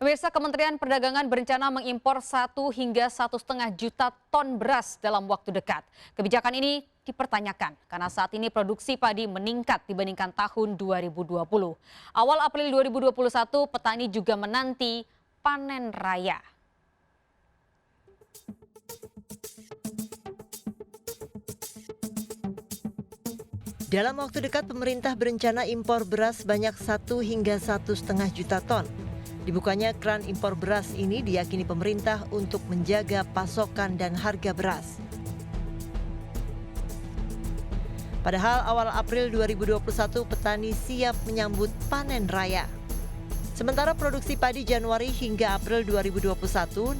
Pemirsa, Kementerian Perdagangan berencana mengimpor 1 hingga 1,5 juta ton beras dalam waktu dekat. Kebijakan ini dipertanyakan karena saat ini produksi padi meningkat dibandingkan tahun 2020. Awal April 2021, petani juga menanti panen raya. Dalam waktu dekat, pemerintah berencana impor beras sebanyak 1 hingga 1,5 juta ton. Dibukanya keran impor beras ini diyakini pemerintah untuk menjaga pasokan dan harga beras. Padahal awal April 2021 petani siap menyambut panen raya. Sementara produksi padi Januari hingga April 2021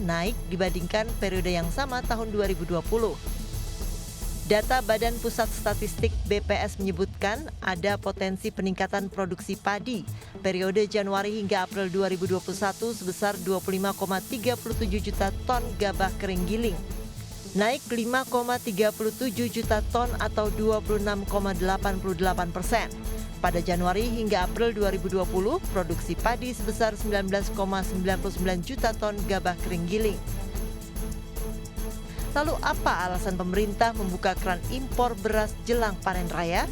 naik dibandingkan periode yang sama tahun 2020. Data Badan Pusat Statistik BPS menyebutkan ada potensi peningkatan produksi padi periode Januari hingga April 2021 sebesar 25,37 juta ton gabah kering giling, naik 5,37 juta ton atau 26,88%. Pada Januari hingga April 2020, produksi padi sebesar 19,99 juta ton gabah kering giling. Lalu apa alasan pemerintah membuka keran impor beras jelang panen raya?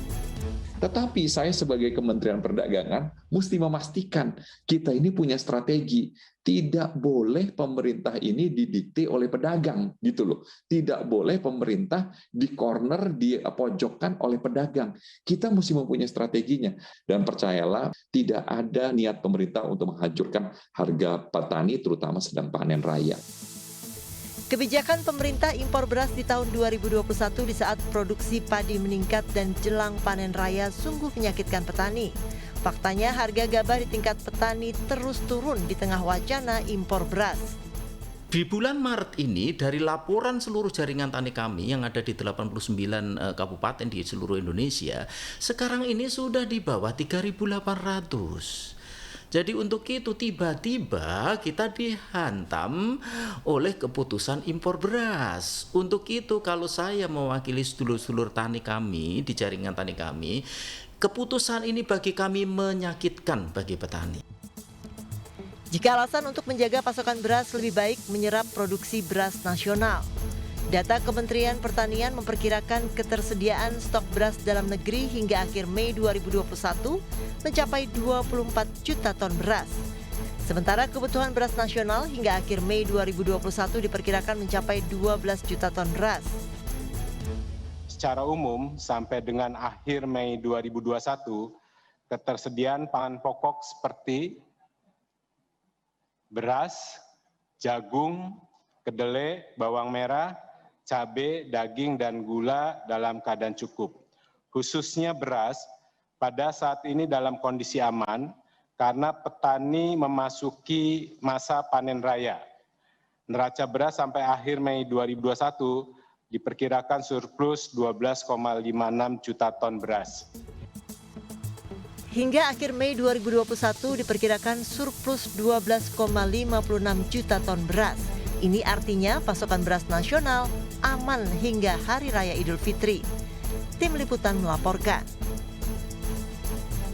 Tetapi saya sebagai Kementerian Perdagangan mesti memastikan kita ini punya strategi. Tidak boleh pemerintah ini didikte oleh pedagang gitu loh. Tidak boleh pemerintah di corner, dipojokkan oleh pedagang. Kita mesti mempunyai strateginya. Dan percayalah, tidak ada niat pemerintah untuk menghancurkan harga petani terutama sedang panen raya. Kebijakan pemerintah impor beras di tahun 2021 di saat produksi padi meningkat dan jelang panen raya sungguh menyakitkan petani. Faktanya harga gabah di tingkat petani terus turun di tengah wacana impor beras. Di bulan Maret ini, dari laporan seluruh jaringan tani kami yang ada di 89 kabupaten di seluruh Indonesia, sekarang ini sudah di bawah 3.800. Jadi untuk itu tiba-tiba kita dihantam oleh keputusan impor beras. Untuk itu kalau saya mewakili sedulur-sedulur tani kami di jaringan tani kami, keputusan ini bagi kami menyakitkan bagi petani. Jika alasan untuk menjaga pasokan beras lebih baik menyerap produksi beras nasional. Data Kementerian Pertanian memperkirakan ketersediaan stok beras dalam negeri hingga akhir Mei 2021 mencapai 24 juta ton beras. Sementara kebutuhan beras nasional hingga akhir Mei 2021 diperkirakan mencapai 12 juta ton beras. Secara umum, sampai dengan akhir Mei 2021, ketersediaan pangan pokok seperti beras, jagung, kedelai, bawang merah, cabai, daging, dan gula dalam keadaan cukup. Khususnya beras, pada saat ini dalam kondisi aman karena petani memasuki masa panen raya. Neraca beras sampai akhir Mei 2021 diperkirakan surplus 12,56 juta ton beras. Hingga akhir Mei 2021 diperkirakan surplus 12,56 juta ton beras. Ini artinya pasokan beras nasional aman hingga Hari Raya Idul Fitri. Tim Liputan melaporkan.